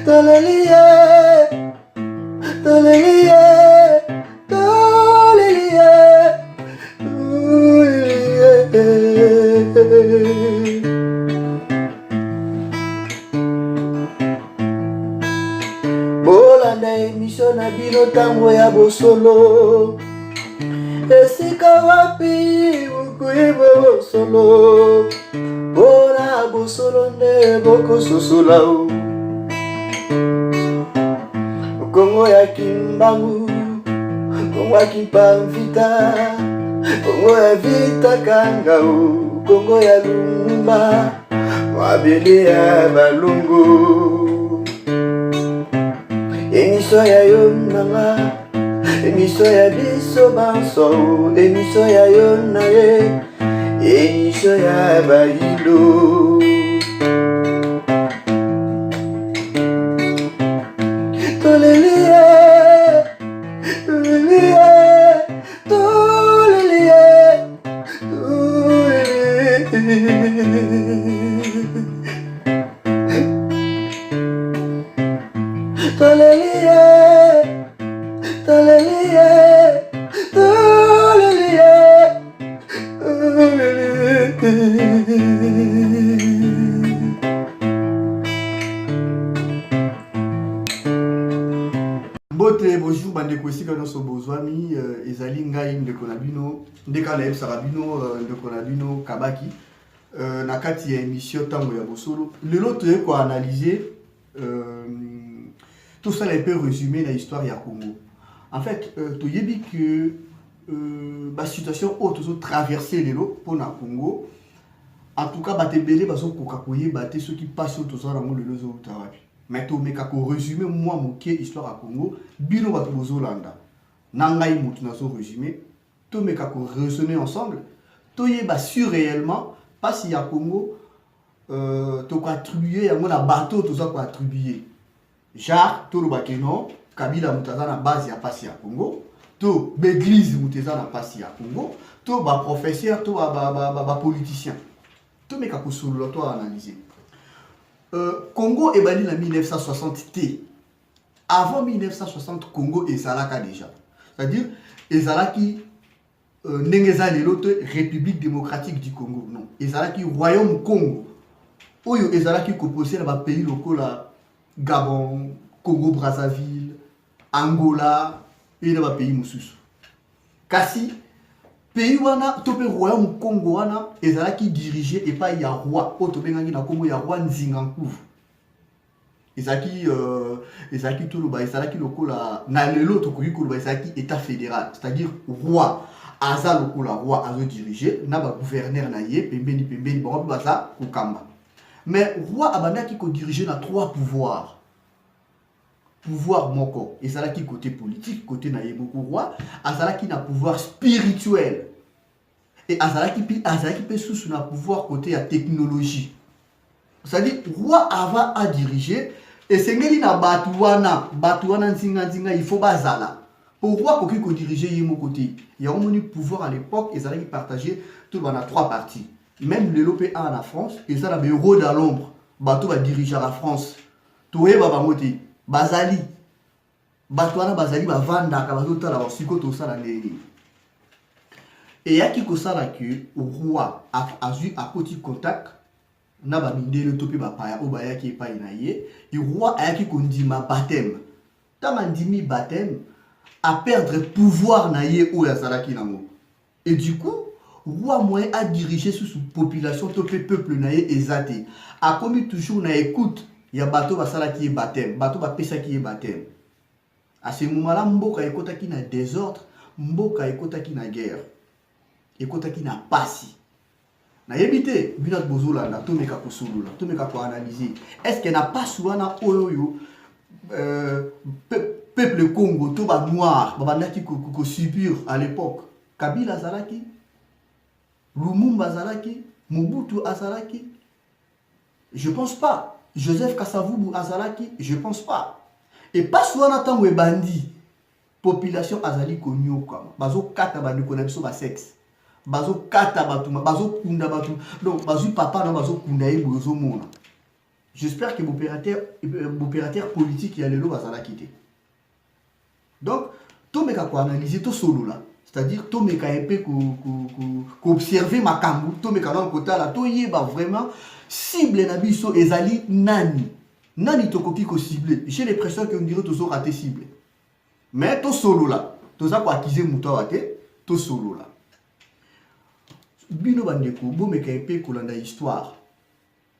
Tolelie, tolelie, tolelie, bolanda emission na bino tango ya bosolo esika wapi ukuibo bosolo bona bosolo nde bokososola Kongo ya Kimbangu, Kongo ya Kimpamvita, Kongo ya Vita Kangao, Kongo ya Lumumba, Wabele ya Balungu. Émission ya Yonanga, émission ya Biso Banso, émission ya Yonaye, émission ya Bahilo. Bonjour bandeko esika nyonso bozwami ezali ngai ndeko na bino ndeka na yebisaka bino ndeko na bino Kabaki na kati ya émission tango ya bosolo lelo toye ko analyser tout ça un peu résumé na histoire ya Congo. En fait toyebi que ba situation auto zo traverser lelo pour na Congo. En tout cas batebele bazo koka koye baté ceux qui passent autour ça rango lelo zo utawapi. Mais tout mais kako résumé moi moké histoire à Congo bino bato bozolanda nangai mutu na so résumé tout mais kako raisonner ensemble to yeba sur réellement pas si ya Congo to ko attribuer yango na bateau to ça ko attribuer genre to lo bakeno Kabila mutaza na base ya pasi ya Congo to l'église mutaza na pasi ya Congo to ba professeur to ba politicien to mais kako solo to analyser Congo est banni en 1960 T. Avant 1960, Congo est Zalaka déjà. C'est-à-dire, Ezalaki n'est l'autre République démocratique du Congo. Non. Ezalaki Royaume Congo. Oyo Ezalaki composé dans les pays locaux là, Gabon, Congo Brazzaville, Angola et dans les pays Moussous. Kasi pays wana topé royaume Congo wana ezalaki dirigé et pas ya roi auto bengangi na Congo ya roi Nzingankuvu ezalaki tout le ba ezalaki lokola na lelo to koyi ko ba ezalaki état fédéral, c'est-à-dire roi aza lokola roi azo diriger na ba gouverneur na ye pembeni bon baza kokamba. Mais roi abandaki ko diriger na trois pouvoirs moko ezalaki côté politique côté na yeboko roi azalaki na pouvoir spirituel et azalaki pe sous na pouvoir côté ya technologie, c'est-à-dire roi avant à diriger et sengeli na batuwana nzinga il faut bazala pour roi koki ko diriger yemo côté il y a un pouvoir à l'époque ezalaki partagé tout dans trois parties, même le lopé en la France et ça la bureau dans l'ombre bato va diriger la France toye baba moti bazali batwana bazali bavanda ka bazotala ba siko to sala ndeni et yaki ko sala que roi a eu à petit contact na ba mindele topi ba paya o ba yaki pa inaye et roi a yaki ko ndima baptême ta mandimi baptême à perdre pouvoir na ye o ya sala ki nango et du coup roi moyen a dirigé sous population topé peuple na ye ezate a commis toujours na écoute ya bato basala ki baptême bato ba pesa ki baptême. À ce moment-là, mboka ekotaki na désordre, mboka ekotaki na guerre, ekotaki na pasi. Na yebite, binat bozola na tomeka ko solola, tomeka ko analyser. Est-ce qu'il n'a pas souvent oyo peuple Congo to ba noir, ba naki ko subir à l'époque. Kabila zalaki, Lumumba zalaki, Mobutu azalaki. Je pense pas. Joseph Kasavubu azalaki, je pense pas. Et pas souvent attend we bandi population azali konyo comme bazo kata bandi konabiso ba sexe bazo kata batu bazo kunda batu donc bazo papa na bazo kunda ye bozo mona. J'espère que l'opérateur politique y a le lot bazala quitter. Donc tout me ka ko analyser to solo là, c'est-à-dire tout me ka un peu ko observer makambu, tout me ka na kota là to yeba vraiment cible na biso ezali nani. Nani tokoki ko cibler. J'ai l'impression que on dirait toujours raté cible. Mais to solo là, to za ko accuser muto wate, to solo là. Bino bandeko bo me ka un peu ko landa histoire.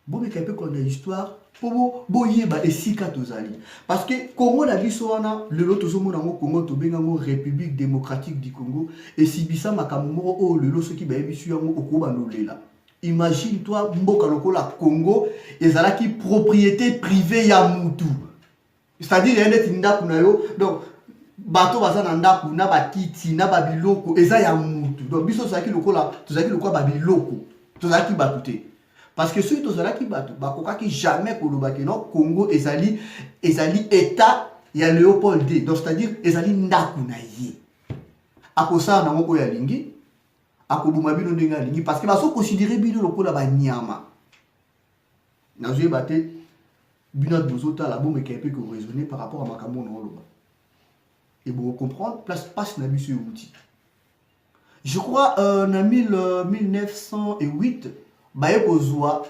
Bo me ka un peu ko landa histoire. Pour boyeba esika tozali parce que Congo na biso wana le lot tozomona ngo Congo to benga ngo République démocratique du Congo et sibisa makambo o le lot soki ba yebisu yango okoba nolela. Imagine toi mboka lokola Congo ezalaki propriété privée ya mutu, c'est-à-dire ene tinda kuna yo donc bato baza na ndaku na bakiti na babiloko eza ya mutu donc biso tozalaki lokola babiloko tozalaki batute. Parce que ceux qui sont là qui battent, qui jamais kolobaki non Congo ezali état ya Léopold II. Donc c'est-à-dire ezali ndaku na ye. Akosa na moko ya lingi, akobuma bino ndenga lingi parce que baso considérer bino lokola ba nyama. Na jouer baté bino bozota la bombe qui un peu que raisonner par rapport à makambo na loba. Et pour comprendre place passe na biso outil. Je crois en 1908 baye kozwa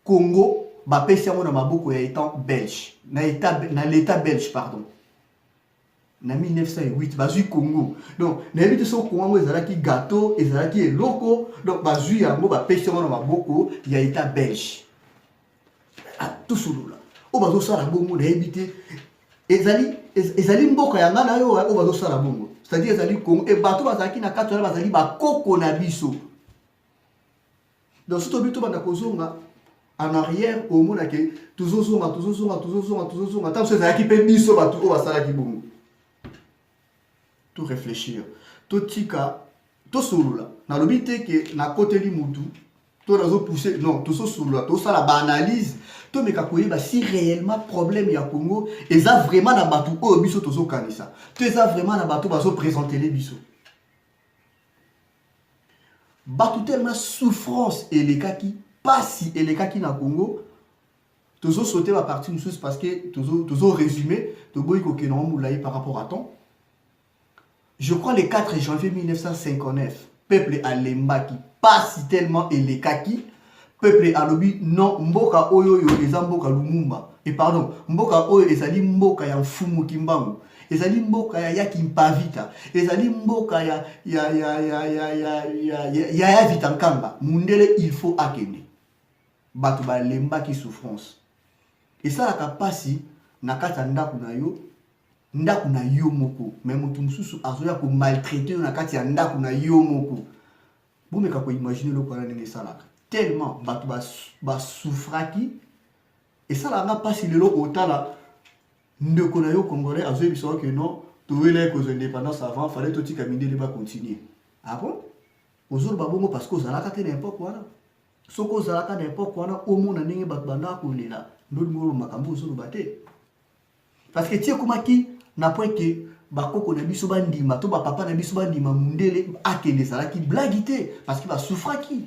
Congo ba pesi yango na maboko ya état belge na l'état belge pardon na 1908 bazui Congo donc na yebi te so Congo ezalaki gâteau ezalaki eloko donc bazui yango ba pesi yango na maboko ya état belge tout solo là o bazo sala bongo na yebi te ezali mboka ya ngana yo o bazo sala bongo c'est-à-dire ezali Congo et bato bazalaki na kati bazali ba koko na biso. Donc, si tu as en arrière, au moins, toujours zonga. Tant que tu as équipé biso, tu vas faire tout réfléchir. Tout tika, tout solo là. Dans le but que na côté li mutu, tout razo pousser, non, tout solo là, tout ça la analyse. Tout me kakoye ba si réellement problème ya Congo, et ça vraiment na batu o biso tozo kanisa. Tout ça vraiment na batu bazo présenter les biso. Batu tellement souffrance et les cas qui passent et les cas qui na Congo toujours sauter la partie nous parce que toujours résumé de boyko que non moulaye par rapport à temps. Je crois le 4 janvier 1959 peuple alemba qui passe tellement et les cas qui peuple alobi non mboka oyo yo eza mboka Lumumba et pardon mboka oyo ezali mboka ya mfumu kimbangu ezali mboka ya Kimpavita ezali mboka ya Vitankamba mundele il faut akende bato ba lemba ki souffrance et ça la kapasi na kata ndaku na yo moko même mutu mususu azoya ko maltraiter na kati ya ndaku na yo moko bomeka ko imaginer le kwana ndenge salaka tellement bato ba souffraki et ça la kapasi lelo otala ndeko na yo congolais azoye biso que non towele ko indépendance avant fallait tout tika mindele ba continuer. Ah bon ozolo babongo parce que ozalaka te n'importe quoi là soko ozalaka n'importe quoi là au monde ndenge bato banda ko lela ndoli mo makambo ozolo baté parce que tie komaki na point que bakoko na biso bandima to ba papa na biso bandima mundele akende salaki blagité parce qu'il va souffraki.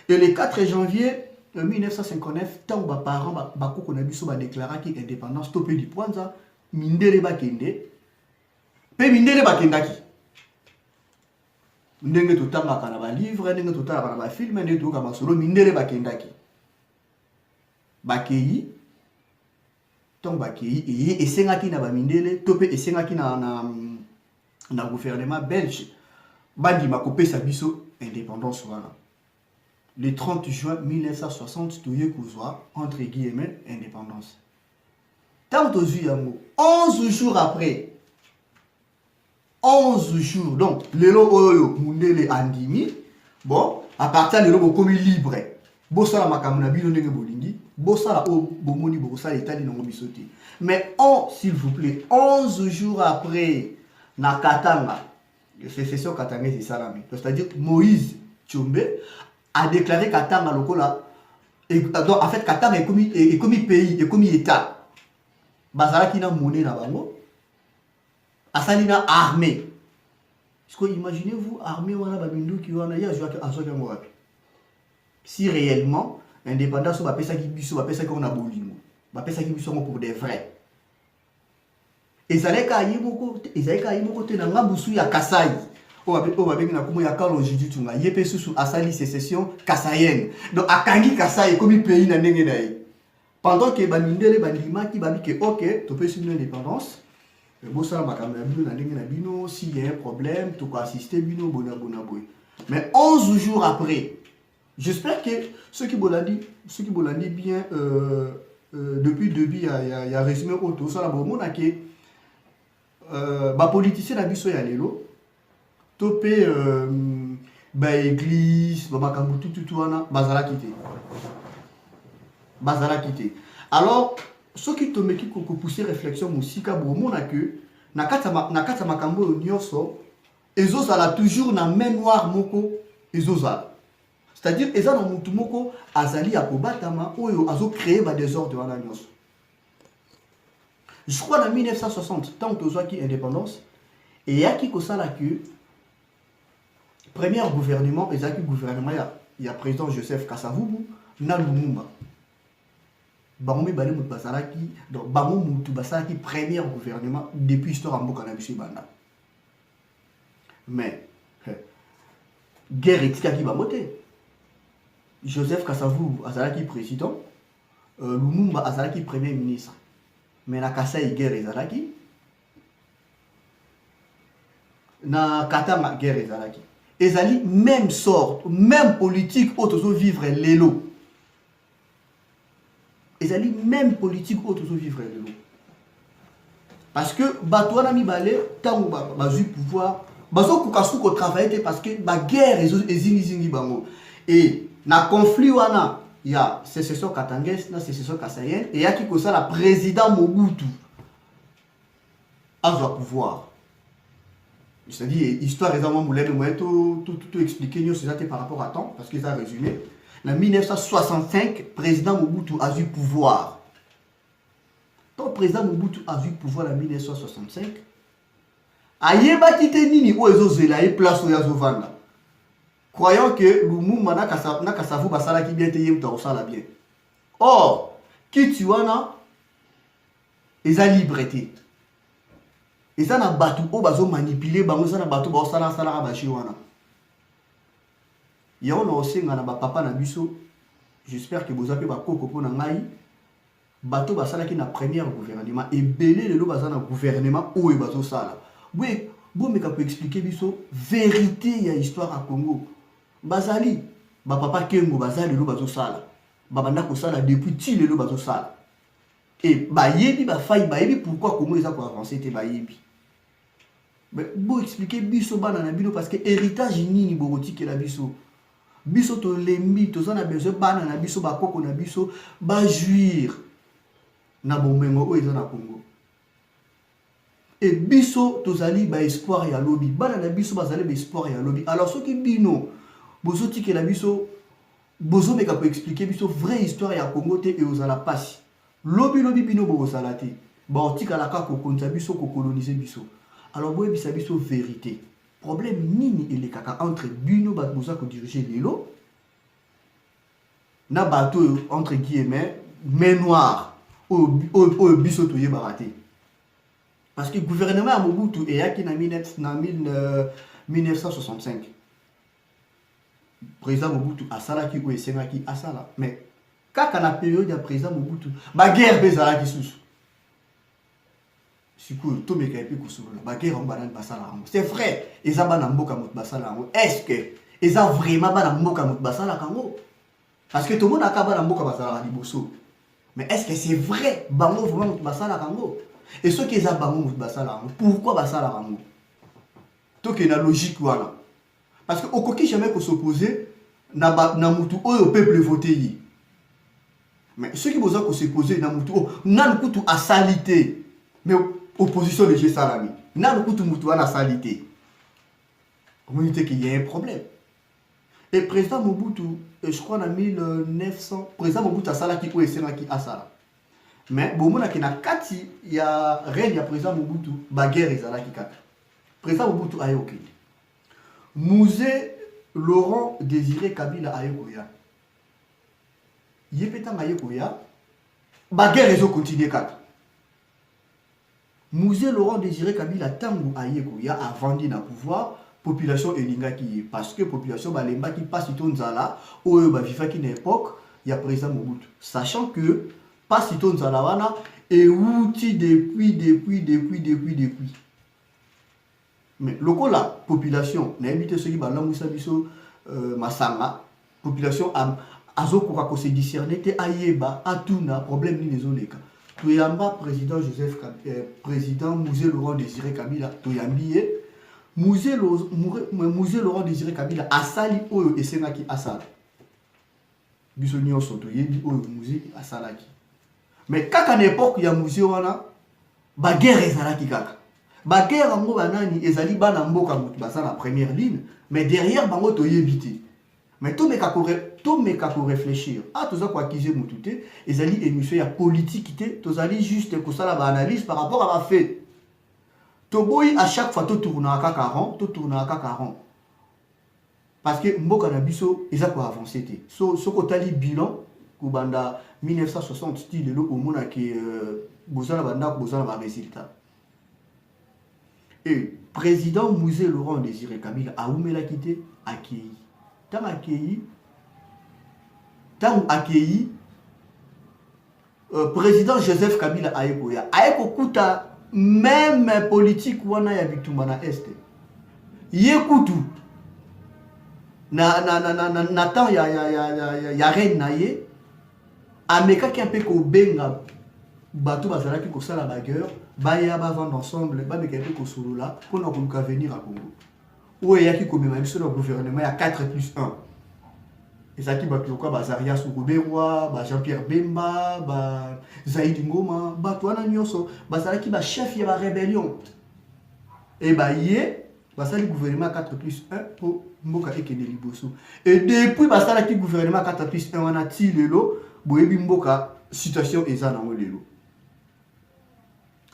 Et le 4 janvier 1959 tant ba parents bakoko na biso ba déclaraki indépendance topé du Kwanza mindele bakende pe mindele bakendaki ndenge totanga na ba livre ndenge totanga na ba film ndenge toka masolo mindele bakendaki bakeyi tant bakeyi et sengaki na ba mindele topé et sengaki na gouvernement belge bandima kopesa biso indépendance wana. Le 30 juin 1960, Touye Kouzwa, entre guillemets, indépendance. Tant aux yeux, 11 jours après, 11 jours, donc, le Oyo, Mundele Andimi, bon, à partir de l'eau, comme libre, Bossala Makamuna Bilonenge Bolingi, Bossala Bomoni Bossala Italie Nongobisote. Mais, s'il vous plaît, 11 jours après, Nakatanga, c'est ça Katanga, c'est ça, c'est-à-dire Moïse Tchombe, a déclaré Katanga lokola et donc en fait Katanga est comme pays et comme état bazala qui na monnaie na bango asali na armée Parce que imaginez-vous, armée wana babindu qui wana ya jouer à jouer en si réellement indépendance va pesa qui biso va pesa qu'on a bolingo va pesa qui biso pour des vrais ezaleka yimoko te na ngambusu ya Kasai o ba bengi na kumo ya Kalonji tunga yepe susu asali sécession kassaïenne donc akangi Kasai comme pays na ndenge na ye pendant que bandindele bandima ki babi que OK to peut une indépendance bosala makambo ya bino na ndenge na bino s'il y a un problème to ko assister bino bona boy mais 11 jours après j'espère que ceux qui bolandi bien depuis il y a résumé auto ça la bon na que ba politicien na biso ya lelo topé ba église ba makambo tout wana bazala quitter alors ceux qui te meki ko pousser réflexion musika bon na que na kata makambo nyonso ezozala toujours na mémoire moko ezozala. C'est-à-dire eza na mutu moko azali akobatama oyo azo créer ba désordre wana nyonso. Je crois en 1960 tant que qui indépendance et yaki kosala que premier gouvernement ezaki gouvernement ya président Joseph Kasavubu na Lumumba. Bango bale mutu basalaki donc bango mutu basalaki premier gouvernement depuis histoire mboka na biso banda. Mais guerre etikaki bamote. Joseph Kasavubu azalaki président, Lumumba azalaki premier ministre. Mais na Kasai guerre ezalaki, na Katanga guerre ezalaki. Ezali même sort, même politique autozo vivre lelo. Ezali même politique autozo vivre lelo. Parce que batouana mi balé tango bazu pouvoir, bazo kukasu ko travailler parce que ba guerre ezingi bango. Et na conflit wana ya sécession katangaise na sécession kassaïenne et ya qui kosa la président Mobutu a le pouvoir. C'est-à-dire histoire récemment moulin moi tout expliquer nous c'est par rapport à temps parce que ça résumé en 1965 président Mobutu a eu pouvoir. Donc président Mobutu a eu pouvoir en 1965 ayeba kite nini o ezozela e place o yazovanda. Croyant que Lumumba na Kasavu basala qui bien teye muta osala bien. Or, qui tu wana eza liberté. Eza na batu o bazo manipuler bango eza na batu ba osala sala ba shi wana. Ya on osenga na ba papa na biso. J'espère que vous avez ba koko pona ngai. Bato basala ki na premier gouvernement et belé lelo basala na gouvernement o e bazo sala. Oui, bon mais peut expliquer biso vérité ya histoire à Congo. Bazali ba papa Kengo bazali lelo bazo sala babanda ko sala depuis ti lelo bazo sala et ba yebi ba faille ba yebi pourquoi Congo eza ko avancer te ba yebi mais bo expliquer biso bana na bino parce que héritage nini borotiki la biso to lembi to zana besoin bana na biso ba koko na biso ba juir na bomengo o eza na Congo et biso tozali ba espoir ya lobby bana na biso bazali ba espoir ya lobby alors ce qui bino bozo tike la biso bozo meka peut expliquer biso vraie histoire ya Congo te et ozala pasi lobby bino bo ozala te ba tika la ka ko konza biso ko coloniser biso alors boye bisa biso vérité problème nini ele kaka entre bino ba boza ko diriger lelo na bateau entre guillemets main noire o biso to ye baraté parce que gouvernement à Mobutu et yaki na 1965 président Mobutu asala ki ou esenga ki asala mais kaka na période ya président Mobutu ba guerre bezala ki sous siku to meka epi kusula ba guerre on banane basala ngo c'est vrai ezaba na mboka mot basala ngo est-ce que eza vraiment ba na mboka mot basala kango parce que tout le monde akaba na mboka basala liboso mais est-ce que c'est vrai bango vraiment mot basala kango et ce qui ezaba bango mot basala ngo pourquoi basala kango to ke na logique wana. Parce que au coquille jamais qu'on s'opposer na mutu au peuple voté. Mais ceux qui besoin qu'on s'opposer na mutu na mutu à salité. Mais opposition de G Salami. Na mutu à salité. On dit qu'il y a un problème. Et le président Mobutu, je crois en 1900, président Mobutu a sala qui ou esena qui a sala. Mais bon mona qui na kati il y a règne ya président Mobutu, ba guerre ezala qui kata. Président Mobutu a yoké. musée Laurent Désiré Kabila ayekoya yepetanga ayekoya baguerre ezo continuer kaka musée Laurent Désiré Kabila tangu ayekoya avandi na pouvoir population elingaki parce que population balembaki pasi to nzala oyo bavivaki na époque ya président Mobutu sachant que pasi to nzala wana euti depuis mais lokola population na habité ceux qui balangwisa biso masanga population azokoka ko se discerner te ayeba atuna problème ni nezoleka toyamba président président musée Laurent Désiré Kabila toyambiye musée Laurent Désiré Kabila asali oyo esengaki asala biso nyonso toyebi oyo musée asalaki mais kaka na époque ya musée wana baguerre ezalaki kaka baguerre yango banani ezali bana mboka mutu baza na première ligne mais derrière bango toyebi te mais tomeka ko réfléchir toza ko accuser mutu te ezali émission ya politique te tozali juste kosala ba analyse par rapport à ba fait toboyi à chaque fois tourner à 40 parce que mboka na biso eza ko avancer te so ko tali bilan ko banda 1960 style le omona ke bozala banda ko bozala ba résultat et président musée Laurent Désiré Kabila a oumela quitté accueilli tant accueilli président Joseph Kabila ayekoya ayekokuta même politique wana ya bitumba na est yekutu na temps ya reine na ye amekaki un peu ko benga bato bazalaki ko sala bagueur baya ba vendre ensemble ba meka un peu ko solola pour na venir à Congo ou yaki ko mema biso na gouvernement ya 4+1 ezaki bato loka bazaria Sourouberwa ba Jean-Pierre Bemba ba Zaïd Ngoma bato wana nyonso bazalaki ba chef ya ba rébellion et ba ye basali gouvernement 4+1 pour mboka ekene liboso et depuis basalaki gouvernement 4+1 wana ti lelo boyebi mboka situation eza na lelo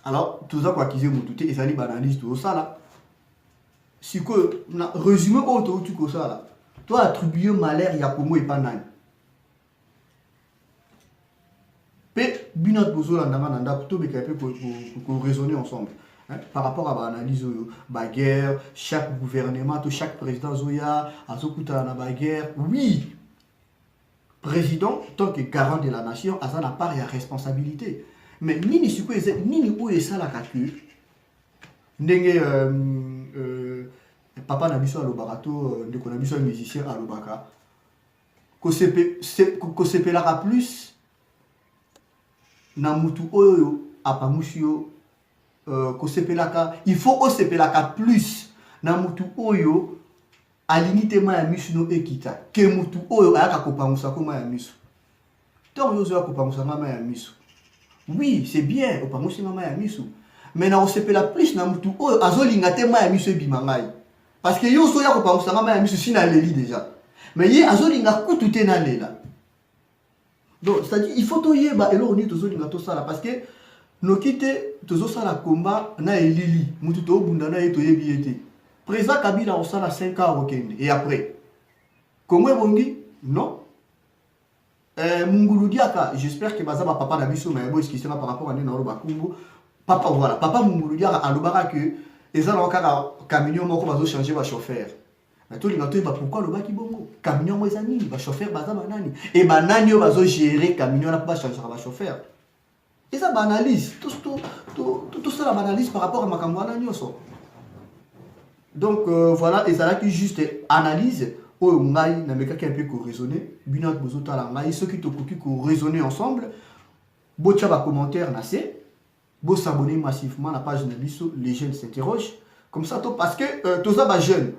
alors tout ça quoi qu'ils aient monté et ça li banalise tout ça là si que na résumé auto tu ko ça là toi attribuer malheur ya Congo et pas nani pe binot bozola ndanga nanda to be kapé ko raisonner ensemble par rapport à l'analyse ba guerre chaque gouvernement to chaque président zoya azokuta na ba guerre oui président tant que garant de la nation a sa part ya responsabilité mais nini siko nini oyo esala kaki ndenge papa na biso alobaka to ndeko na biso musicien alobaka ko sepelaka plus na mutu oyo apamusio ko sepelaka il faut ko sepelaka plus na mutu oyo alingi ma ya misu no ekita ke mutu oyo ayaka kopangusa ko ma ya misu donc yo zo kopangusa ma ya misu oui c'est bien opangusa ma ya misu mais na osepela plus na mutu oyo azolinga te ma ya misu ebimangai parce que yo so ya kopangusa ma ya misu sina leli déjà mais ye azolinga kutu te na lela donc c'est-à-dire il faut to yeba elo ni tozolinga to sala parce que no kite tozo sala combat na elili mutu to bunda na ye to yebi ete président Kabila au sala 5 ans okende et après comment bongi non Mungulu Diaka j'espère que bazaba papa na biso mais bon ce qui sera par rapport à Nina Bakumbu papa voilà papa Mungulu Diaka alobaka que eza na kaka camion moko bazo changer ba chauffeur mais tout linga to ba pourquoi le baki bongo camion mo ezani ba chauffeur bazaba nani et ba nani bazo gérer camion na pas changer ba chauffeur et ça banalise tout ça la banalise par rapport à makambo na nyoso. Donc voilà, et ça là qui juste analyse au ngai na meka qui un peu ko raisonner binat bozota la ngai ceux qui te koki ko raisonner ensemble bocha ba commentaire na c'est bo s'abonner massivement à la page de biso les jeunes s'interrogent comme ça parce que toza ba jeune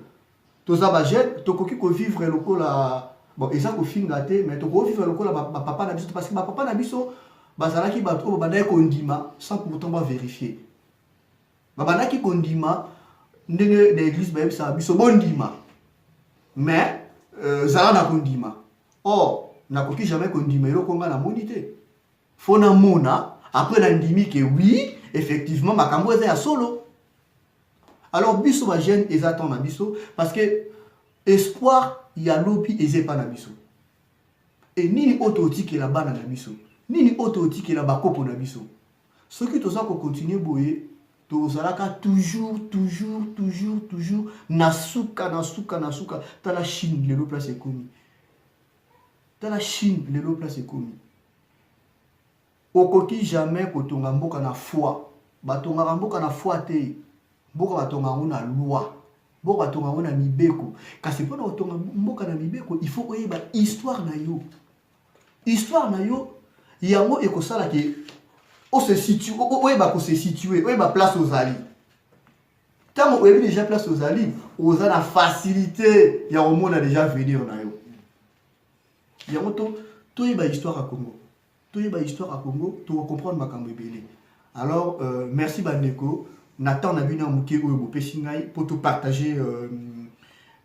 to koki ko vivre loko la bon eza ko fingate mais to ko vivre loko la papa na biso parce que papa na biso bazalaki bato banda ko ndima sans pourtant ba vérifier babana ki ko ndima ndenge l'église ba yebisa biso bondima mais zala na kondima or na koki jamais kondima eloko nga na monité faut na mona après na ndimi que oui effectivement makambo eza ya solo Alors biso ba jeune ils attendent na biso parce que espoir il y a lobby et pas na biso. Et nini autotique la bana na biso. Nini autotique la bakopo na biso. Ce qui toza ko continuer boye tozalaka toujours nasuka ta la Chine lelo place ekomi. Ta la Chine lelo place ekomi. Okoki jamais kotonga mboka na foi. Batonga mboka na foi te. Mboka batonga na loi. Mboka batonga na mibeko. Kasi pona otonga mboka na mibeko, il faut oyeba histoire na yo. Histoire na yo yango ekosala ke o se situe, oyeba ko se situer, oyeba place aux alliés. Tant on déjà place aux alliés, on a la facilité, il y a au monde a déjà venir na yo. Yango to yeba histoire à Congo. To yeba histoire à Congo, to comprendre makambo ebele. Alors merci Bandeko, Nathan na bina muke oyo bopesi ngai pour tout partager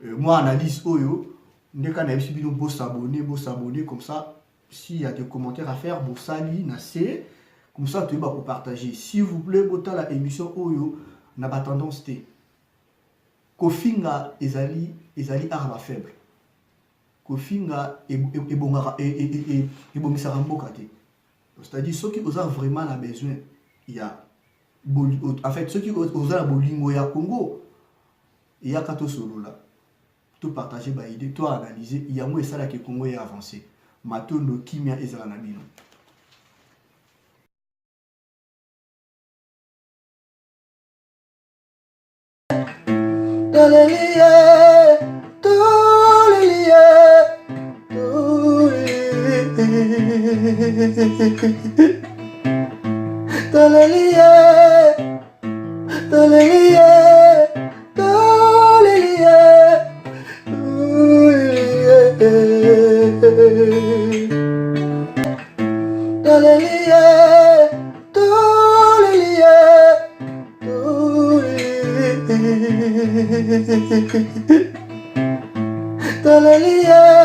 moi analyse oyo ndeka na biso bino bo s'abonner comme ça. S'il y a des commentaires à faire, bon sali, nassé, comme ça tu vas partager. S'il vous plaît, bota la émission Oyo, n'a pas tendance té. Kofinga ezali arme faible. Kofinga ebongisaka mboka te. C'est-à-dire ceux qui ont vraiment la besoin, il y a en fait ceux qui ont la bolingo ya Congo, il y a kato solo là. Tout partager ba idée, toi analyser, il y a moins ça là que Congo est avancé. Matondo kimia ezala na bino. Hallelujah.